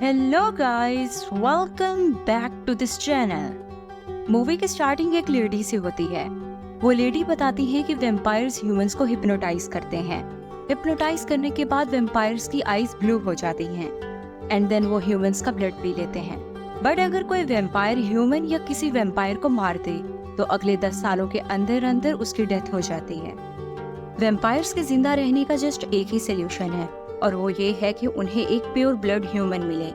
Hello guys, welcome back to this channel. Movie की starting एक lady से होती है। वो लेडी बताती है कि वेम्पायर्स ह्यूमंस को हिप्नोटाइज करते हैं। हिप्नोटाइज करने के बाद वेम्पायर्स की आईज ब्लू हो जाती हैं एंड देन वो ह्यूमंस का ब्लड पी लेते हैं। बट अगर कोई वेम्पायर ह्यूमन या किसी वेम्पायर को मार दे तो अगले 10 सालों के अंदर अंदर उसकी डेथ हो जाती है। वेम्पायर्स के जिंदा रहने का जस्ट एक ही सोल्यूशन है और वो ये है कि उन्हें एक प्योर ब्लड ह्यूमन मिले।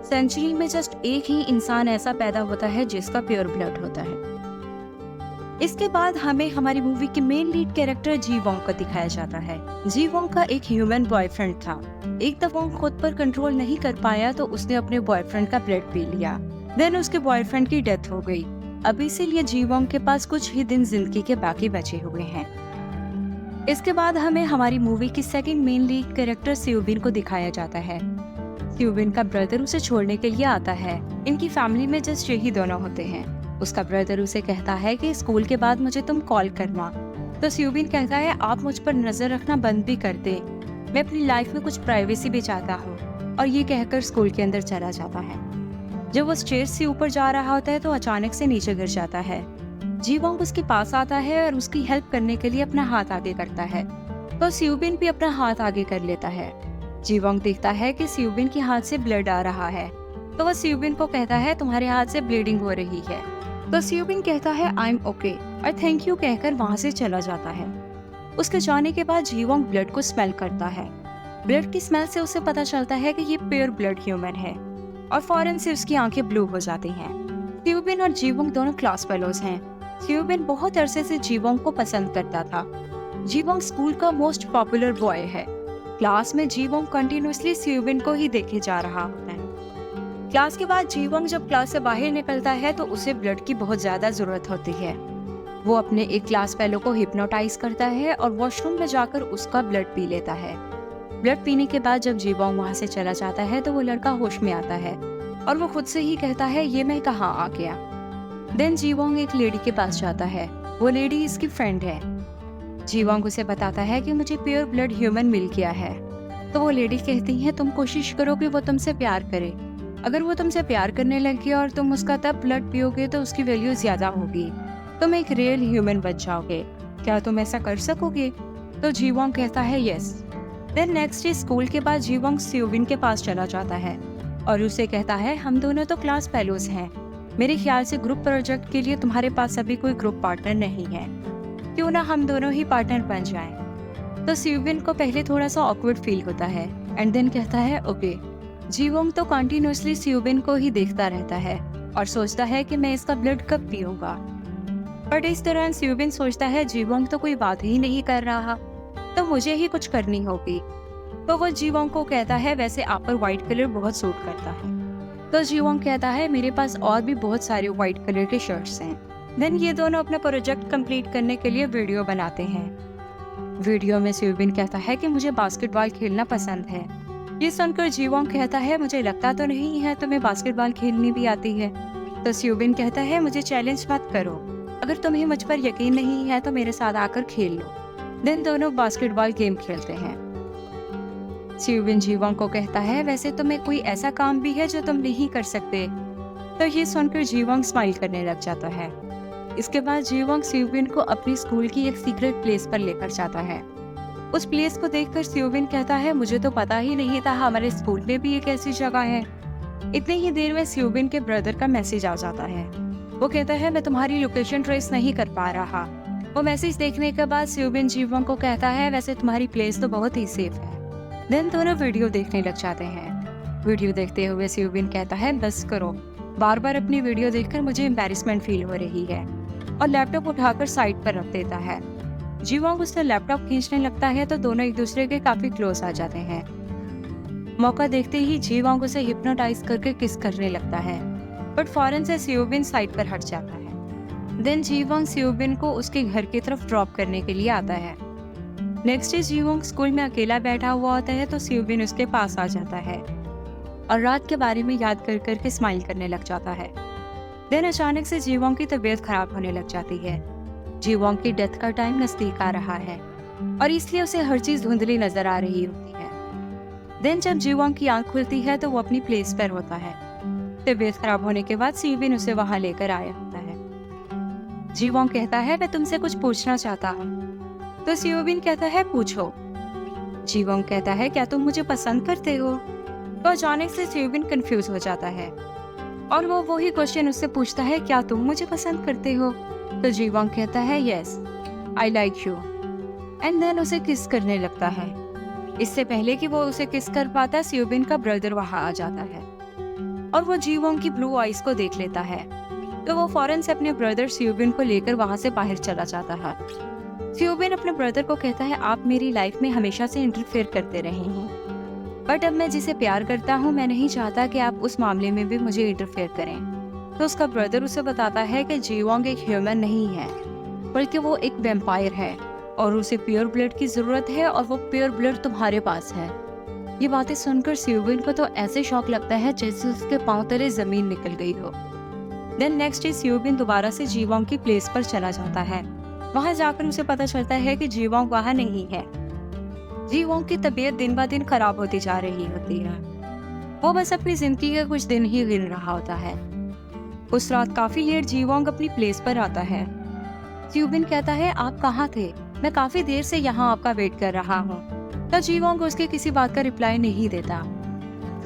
सेंचुरी में जस्ट एक ही इंसान ऐसा पैदा होता है जिसका प्योर ब्लड होता है। इसके बाद हमें हमारी मूवी के मेन लीड कैरेक्टर जी वोंग को दिखाया जाता है। जी वोंग का एक ह्यूमन बॉयफ्रेंड था। एक दफा वो खुद पर कंट्रोल नहीं कर पाया तो उसने अपने बॉयफ्रेंड का ब्लड पी लिया। देन उसके बॉयफ्रेंड की डेथ हो गई। अब इसीलिए जी वोंग के पास कुछ ही दिन जिंदगी के बाकी बचे हुए हैं। इसके बाद हमें हमारी मूवी की सेकंड मेन लीड कैरेक्टर स्यूबिन को दिखाया जाता है। स्यूबिन का ब्रदर उसे छोड़ने के लिए आता है। इनकी फैमिली में जस्ट यही दोनों होते हैं। उसका ब्रदर उसे कहता है कि स्कूल के बाद मुझे तुम कॉल करना। तो स्यूबिन कहता है आप मुझ पर नजर रखना बंद भी कर दे, मैं अपनी लाइफ में कुछ प्राइवेसी भी चाहता हूँ। और ये कहकर स्कूल के अंदर चला जाता है। जब वो स्टेज से ऊपर जा रहा होता है तो अचानक से नीचे गिर जाता है। जी वोंग उसके पास आता है और उसकी हेल्प करने के लिए अपना हाथ आगे करता है तो स्यूबिन भी अपना हाथ आगे कर लेता है। जी वोंग देखता है कि स्यूबिन के हाथ से ब्लड आ रहा है तो वह स्यूबिन को कहता है तुम्हारे हाथ से ब्लीडिंग हो रही है। तो स्यूबिन कहता है आई एम ओके और थैंक यू कहकर वहाँ से चला जाता है। उसके जाने के बाद जी वोंग ब्लड को स्मेल करता है। ब्लड की स्मेल से उसे पता चलता है कि ये प्योर ब्लड ह्यूमन है और फौरन से उसकी आंखें ब्लू हो जाती हैं। स्यूबिन और जी वोंग दोनों क्लास फेलोज हैं। स्यूबिन बहुत अरसे से जी वोंग को पसंद करता था। जी वोंग स्कूल का मोस्ट पॉपुलर बॉय है। क्लास में जी वोंग कंटिन्यूअसली स्यूबिन को ही देखे जा रहा होता है। क्लास के बाद जी वोंग जब क्लास से बाहर निकलता है तो उसे ब्लड की बहुत ज्यादा जरूरत होती है। वो अपने एक क्लास फेलो को हिप्नोटाइज करता है और वॉशरूम में जाकर उसका ब्लड पी लेता है। ब्लड पीने के बाद जब जी वोंग वहाँ से चला जाता है तो वो लड़का होश में आता है और वो खुद से ही कहता है ये मैं कहाँ आ गया। देन जी वोंग एक लेडी के पास जाता है। वो लेडी इसकी फ्रेंड है। जी वोंग उसे बताता है कि मुझे प्योर ब्लड ह्यूमन मिल गया है। तो वो लेडी कहती है तुम कोशिश करो कि वो तुमसे प्यार करे। अगर वो तुमसे प्यार करने लगे और तुम उसका तब ब्लड पियोगे तो उसकी वैल्यू ज्यादा होगी, तुम एक रियल ह्यूमन बन जाओगे। क्या तुम ऐसा कर सकोगे? तो जी वोंग कहता है yes. Then next day school के बाद जी वोंग स्यूबिन के पास चला जाता है और उसे कहता है हम दोनों तो क्लास फेलोज हैं, मेरे ख्याल से ग्रुप प्रोजेक्ट के लिए तुम्हारे पास अभी कोई ग्रुप पार्टनर नहीं है, क्यों ना हम दोनों ही पार्टनर बन जाएं। तो स्यूबिन को पहले थोड़ा सा ऑकवर्ड फील होता है एंड देन कहता है ओके। जी वोंग तो कंटिन्यूअसली स्यूबिन को ही देखता रहता है और सोचता है कि मैं इसका ब्लड कब पीऊंगा। बट इस दौरान स्यूबिन सोचता है जी वोंग तो कोई बात ही नहीं कर रहा तो मुझे ही कुछ करनी होगी। तो वो जी वोंग को कहता है वैसे आप पर व्हाइट कलर बहुत सूट करता है। तो जी वोंग कहता है मेरे पास और भी बहुत सारे व्हाइट कलर के शर्ट्स हैं। देन ये दोनों अपना प्रोजेक्ट कंप्लीट करने के लिए वीडियो बनाते हैं। वीडियो में स्यूबिन कहता है कि मुझे बास्केटबॉल खेलना पसंद है। ये सुनकर जी वोंग कहता है मुझे लगता तो नहीं है तुम्हें बास्केटबॉल खेलनी भी आती है। तो स्यूबिन कहता है मुझे चैलेंज मत करो, अगर तुम्हें मुझ पर यकीन नहीं है तो मेरे साथ आकर खेल लो। देन दोनों बास्केटबॉल गेम खेलते हैं। स्यूबिन जी वोंग को कहता है वैसे तुम्हें कोई ऐसा काम भी है जो तुम नहीं कर सकते। तो ये सुनकर जी वोंग स्माइल करने लग जाता है। इसके बाद जी वोंग स्यूबिन को अपनी स्कूल की एक सीक्रेट प्लेस पर लेकर जाता है। उस प्लेस को देखकर स्यूबिन कहता है मुझे तो पता ही नहीं था हमारे स्कूल में भी एक ऐसी जगह है। इतनी ही देर में स्यूबिन के ब्रदर का मैसेज आ जाता है। वो कहता है मैं तुम्हारी लोकेशन ट्रेस नहीं कर पा रहा। वो मैसेज देखने के बाद स्यूबिन जी वोंग को कहता है वैसे तुम्हारी प्लेस तो बहुत ही सेफ है। देन दोनों वीडियो देखने लग जाते हैं। वीडियो देखते हुए स्यूबिन कहता है बस करो, बार बार अपनी वीडियो देखकर मुझे एम्बैरेसमेंट फील हो रही है और लैपटॉप उठाकर साइड पर रख देता है। जी वोंग उससे लैपटॉप खींचने लगता है तो दोनों एक दूसरे के काफी क्लोज आ जाते हैं। मौका देखते ही जी वोंग उसे हिप्नोटाइज करके किस करने लगता है बट फौरन से स्यूबिन साइड पर हट जाता है। देन जी वोंग स्यूबिन को उसके घर की तरफ ड्रॉप करने के लिए आता है। नेक्स्ट डे जी वोंग स्कूल में अकेला बैठा हुआ होता है तो स्यूबिन उसके पास आ जाता है और रात के बारे में याद कर करके स्माइल करने लग जाता है। देन अचानक से जी वोंग की तबीयत खराब होने लग जाती है। जी वोंग की डेथ का टाइम नजदीक आ रहा है और इसलिए उसे हर चीज धुंधली नजर आ रही होती है। देन जब जीवोंग की आंख खुलती है तो वो अपनी प्लेस पर होता है। तबीयत खराब होने के बाद स्यूबिन उसे वहां लेकर आया होता है। जीवोंग कहता है मैं तुमसे कुछ पूछना चाहता हूँ। तो स्यूबिन कहता है पूछो। जीवोंग कहता है क्या तुम मुझे पसंद करते हो? तो अचानक से स्यूबिन कंफ्यूज हो जाता है और वो वही क्वेश्चन उससे पूछता है क्या तुम मुझे पसंद करते हो? तो जीवोंग कहता है yes I like you and then उसे किस करने लगता है। इससे पहले कि वो उसे किस कर पाता, स्यूबिन का ब्रदर वहां आ जाता है और वो जीवोंग की ब्लू आइज को देख लेता है। तो वो फौरन से अपने ब्रदर स्यूबिन को लेकर वहां से बाहर चला जाता है। स्यूबिन अपने ब्रदर को कहता है आप मेरी लाइफ में हमेशा से इंटरफेयर करते रहे हैं, बट अब मैं जिसे प्यार करता हूँ मैं नहीं चाहता कि आप उस मामले में भी मुझे इंटरफेयर करें। तो उसका ब्रदर उसे बताता है कि जीवोंग एक ह्यूमन नहीं है बल्कि वो एक वैम्पायर है और उसे प्योर ब्लड की जरूरत है और वो प्योर ब्लड तुम्हारे पास है। ये बातें सुनकर स्यूबिन को तो ऐसे शॉक लगता है जैसे उसके पांव तले जमीन निकल गई हो। देन नेक्स्ट डे स्यूबिन दोबारा से जीवोंग की प्लेस पर चला जाता है। वहां जाकर उसे पता चलता है कि जीवोंग वहां नहीं है। जीवोंग की तबीयत दिन ब दिन खराब होती जा रही होती है। वो बस अपनी जिंदगी के कुछ दिन ही गिन रहा होता है। उस रात काफी लेट जीवोंग अपनी प्लेस पर आता है। स्यूबिन कहता है आप कहाँ थे? मैं काफी देर से यहाँ आपका वेट कर रहा हूँ। तो जीवोंग उसके किसी बात का रिप्लाई नहीं देता।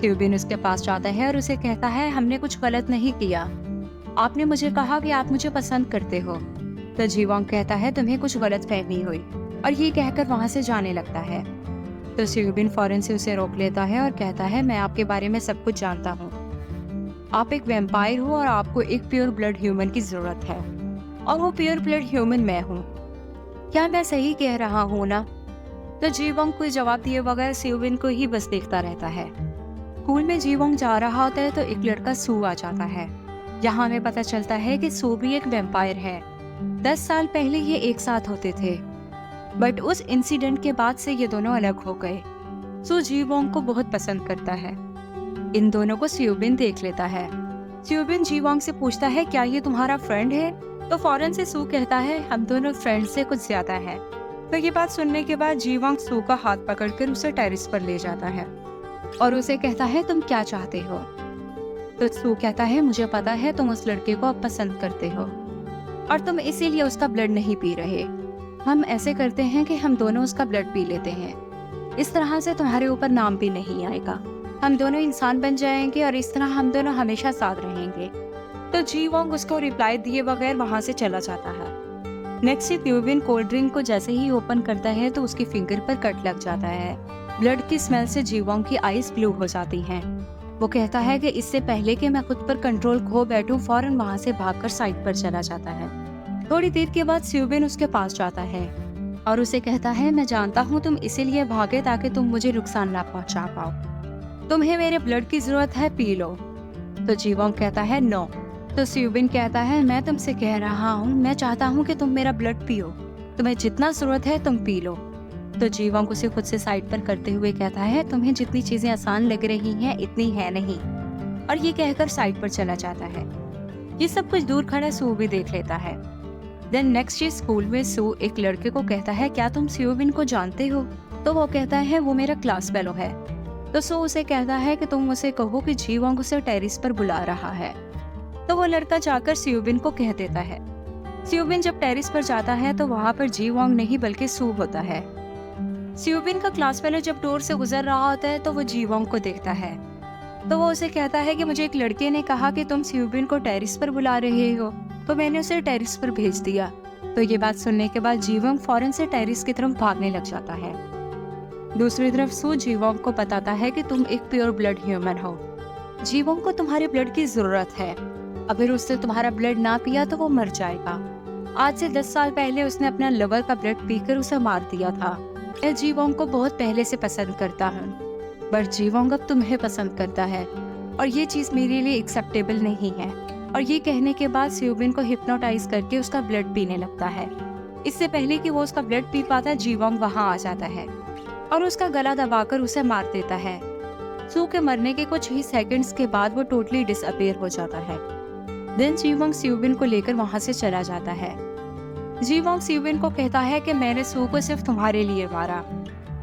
स्यूबिन उसके पास जाता है और उसे कहता है हमने कुछ गलत नहीं किया, आपने मुझे कहा कि आप मुझे पसंद करते हो। तो जीवोंग कहता है तुम्हें कुछ गलत फहमी हुई और ये कहकर वहां से जाने लगता है। तो स्यूबिन फौरन से उसे रोक लेता है और कहता है मैं आपके बारे में सब कुछ जानता हूँ। आप एक वैम्पायर हो और आपको एक प्योर ब्लड ह्यूमन की जरूरत है और वो प्योर ब्लड ह्यूमन मैं हूँ। क्या मैं सही कह रहा हूँ ना? तो जीवोंग कोई जवाब दिए बगैर स्यूबिन को ही बस देखता रहता है। स्कूल में जीवोंग जा रहा होता है तो एक लड़का सू आ जाता है। यहाँ हमें पता चलता है कि सू भी एक वैम्पायर है। 10 साल पहले ये एक साथ होते थे, बट उस इंसिडेंट के बाद से ये दोनों अलग हो गए। सू जीवोंग को बहुत पसंद करता है। इन दोनों को स्यूबिन देख लेता है। स्यूबिन जीवोंग से पूछता है क्या ये तुम्हारा फ्रेंड है? तो फौरन से सू कहता है हम दोनों फ्रेंड से कुछ ज्यादा है। तो ये बात सुनने के बाद जीवोंग सू का हाथ पकड़कर उसे टेरेस पर ले जाता है और उसे कहता है तुम क्या चाहते हो? तो सू कहता है मुझे पता है तुम उस लड़के को अब पसंद करते हो और तुम इसीलिए उसका ब्लड नहीं पी रहे। हम ऐसे करते हैं कि हम दोनों उसका ब्लड पी लेते हैं। इस तरह से तुम्हारे ऊपर नाम भी नहीं आएगा। हम दोनों इंसान बन जाएंगे और इस तरह हम दोनों हमेशा साथ रहेंगे। तो जीवोंग उसको रिप्लाई दिए बगैर वहां से चला जाता है। नेक्स्ट स्यूबिन कोल्ड ड्रिंक को जैसे ही ओपन करता है तो उसकी फिंगर पर कट लग जाता है। ब्लड की स्मेल से जीवोंग की आईज ब्लू हो जाती हैं। वो कहता है कि इससे पहले कि मैं खुद पर कंट्रोल खो बैठूं, फौरन वहां से भागकर साइड पर चला जाता है। थोड़ी देर के बाद स्यूबिन उसके पास जाता है और उसे कहता है मैं जानता हूँ तुम इसीलिए भागे ताकि तुम मुझे नुकसान ना पहुँचा पाओ। तुम्हें मेरे ब्लड की जरूरत है, पी लो। तो जीवोंग कहता है नो। तो स्यूबिन कहता है मैं तुमसे कह रहा हूँ, मैं चाहता हूँ कि तुम मेरा ब्लड पियो। तुम्हें जितना जरूरत है तुम पी लो। तो जीवोंग उसे खुद से साइड पर करते हुए कहता है तुम्हें जितनी चीजें आसान लग रही हैं इतनी है नहीं, और ये कहकर साइड पर चला जाता है। ये सब कुछ दूर खड़ा सू भी देख लेता है। देन नेक्स्ट डे स्कूल में सू एक लड़के को कहता है क्या तुम स्यूबिन को जानते हो? तो वो कहता है वो मेरा क्लास फेलो है। तो सू उसे कहता है कि तुम उसे कहो कि जीवोंग उसे टेरेस पर बुला रहा है। तो वो लड़का जाकर स्यूबिन को कह देता है। स्यूबिन जब टेरेस पर जाता है तो वहाँ पर जीवोंग नहीं बल्कि सू होता है। स्यूबिन का क्लास फेलो जब डोर से गुजर रहा होता है तो वो जीवोंग को देखता है। तो वो उसे कहता है कि मुझे एक लड़के ने कहा कि तुम स्यूबिन को टेरेस पर बुला रहे हो, तो मैंने उसे टेरेस पर भेज दिया। तो ये बात सुनने के बाद जीवोंग फौरन से टेरेस की तरफ भागने लग जाता है। दूसरी तरफ सू जीवोंग को बताता है कि तुम एक प्योर ब्लड ह्यूमन हो। जीवोंग को तुम्हारे ब्लड की जरूरत है। अगर उसने तुम्हारा ब्लड ना पिया तो वो मर जाएगा। आज से 10 साल पहले उसने अपना लवर का ब्लड पीकर उसे मार दिया था। मैं जीवोंग को बहुत पहले से पसंद करता हूँ, पर जीवोंग अब तुम्हें पसंद करता है और ये चीज मेरे लिए एक्सेप्टेबल नहीं है। और ये कहने के बाद स्यूबिन को हिप्नोटाइज करके उसका ब्लड पीने लगता है। इससे पहले कि वो उसका ब्लड पी पाता, जीवोंग वहाँ आ जाता है और उसका गला दबाकर उसे मार देता है। सू के मरने के कुछ ही सेकंड्स के बाद वो टोटली डिसअपीयर हो जाता है। देन जीवोंग स्यूबिन को लेकर वहाँ से चला जाता है। जीवोंग स्यूबिन को कहता है कि मैंने सू को सिर्फ तुम्हारे लिए मारा।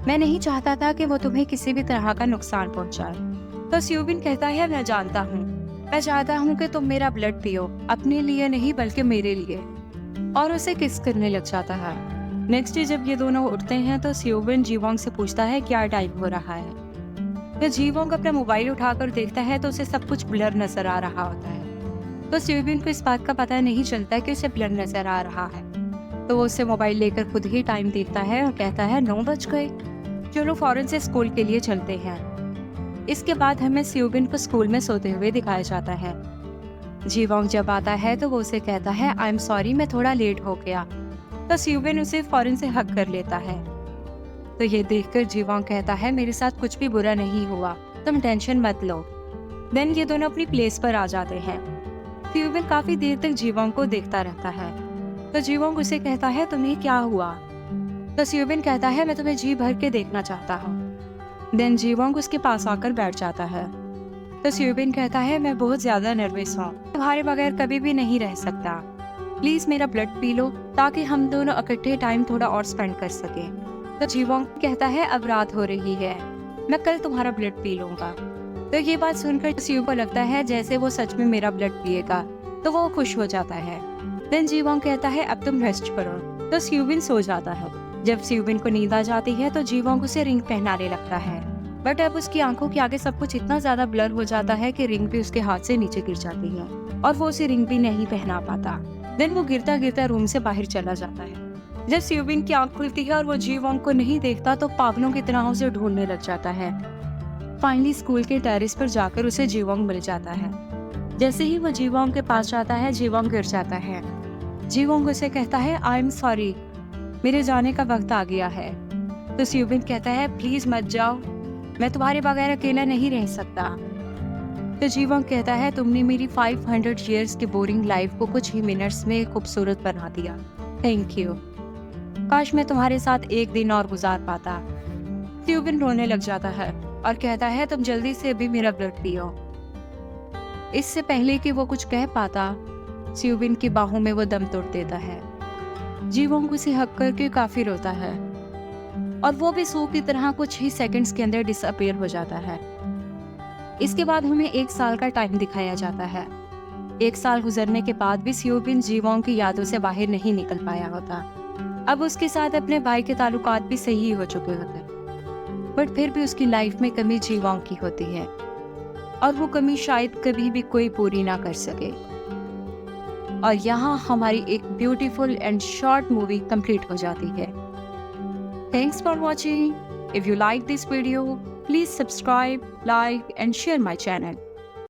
मैं नहीं चाहता था कि वो तुम्हें किसी भी तरह का नुकसान पहुंचाए। तो स्यूबिन कहता है, मैं जानता हूँ, मैं चाहता हूँ कि तुम मेरा ब्लड पियो, अपने लिए नहीं बल्कि मेरे लिए। और उसे किस करने लग जाता है। नेक्स्ट डे जब ये दोनों उठते हैं तो स्यूबिन जीवोंग से पूछता है क्या टाइम हो रहा है। तो जीवोंग अपना मोबाइल उठाकर देखता है तो उसे सब कुछ ब्लर नजर आ रहा होता है। तो स्यूबिन को इस बात का पता नहीं चलता कि उसे ब्लर नजर आ रहा है। तो वो उसे मोबाइल लेकर खुद ही टाइम देखता है और कहता है 9 बज गए, चलो फौरन से स्कूल के लिए चलते हैं। इसके बाद हमें स्यूबिन को स्कूल में सोते हुए दिखाया जाता है। जीवोंग जब आता है तो वो उसे कहता है आई एम सॉरी, मैं थोड़ा लेट हो गया। तो स्यूबिन उसे फौरन से हक कर लेता है। तो ये देखकर जीवोंग कहता है मेरे साथ कुछ भी बुरा नहीं हुआ, तुम टेंशन मत लो। देन ये दोनों अपनी प्लेस पर आ जाते हैं। स्यूबिन काफी देर तक जीवोंग को देखता रहता है। तो जीवोंग उसे कहता है तुम्हें क्या हुआ। तो स्यूबिन कहता है मैं तुम्हें जी भर के देखना चाहता हूँ। देन जीवोंग उसके पास आकर बैठ जाता है। तो स्यूबिन कहता है मैं बहुत ज्यादा नर्वस हूँ, तुम्हारे बगैर कभी भी नहीं रह सकता, प्लीज मेरा ब्लड पी लो ताकि हम दोनों इकट्ठे टाइम थोड़ा और स्पेंड कर सके। तो जीवोंग कहता है अब रात हो रही है, मैं कल तुम्हारा ब्लड पी लूंगा। तो ये बात सुनकर स्यू को लगता है जैसे वो सच में मेरा ब्लड पिएगा, तो वो खुश हो जाता है। देन जीवोंग कहता है अब तुम रेस्ट करो। तो स्यूबिन सो जाता है। जब स्यूबिन को नींद आ जाती है तो जीवोंग उसे रिंग पहनाने लगता है, बट अब उसकी आंखों के आगे सब कुछ इतना ज्यादा ब्लर हो जाता है कि रिंग भी उसके हाथ से नीचे गिर जाती है और वो उसे रिंग भी नहीं पहना पाता। देन वो गिरता गिरता रूम से बाहर चला जाता है। जब स्यूबिन की आंख खुलती है और वो जीवोंग को नहीं देखता तो पागलों की तरह उसे ढूंढने लग जाता है। फाइनली स्कूल के टेरेस पर जाकर उसे जीवोंग मिल जाता है। जैसे ही वो जीवोंग के पास जाता है जीवोंग गिर जाता है। जीवोंग उसे कहता है आई एम सॉरी, मेरे जाने का वक्त आ गया है। तो स्यूबिन कहता है प्लीज मत जाओ, मैं तुम्हारे बगैर अकेला नहीं रह सकता। तो जीवोंग कहता है तुमने मेरी 500 ईयर्स की बोरिंग लाइफ को कुछ ही मिनट्स में खूबसूरत बना दिया, थैंक यू, काश मैं तुम्हारे साथ एक दिन और गुजार पाता। स्यूबिन रोने लग जाता है और कहता है तुम जल्दी से अभी मेरा ब्लड पियो। इससे पहले कि वो कुछ कह पाता स्यूबिन की बाहों में वो दम तोड़ देता है। जीवोंग उसे हक करके काफी रोता है और वो भी सू की तरह कुछ ही सेकंड्स के अंदर डिसअपीयर हो जाता है। इसके बाद हमें 1 साल का टाइम दिखाया जाता है। 1 साल गुजरने के बाद भी स्यूबिन जीवोंग की यादों से बाहर नहीं निकल पाया होता। अब उसके साथ अपने भाई के ताल्लुकात भी सही हो चुके होते, बट फिर भी उसकी लाइफ में कमी जीवोंग की होती है और वो कमी शायद कभी भी कोई पूरी ना कर सके। और यहाँ हमारी एक beautiful and short movie complete हो जाती है। Thanks for watching. If you like this video, please subscribe, like and share my channel.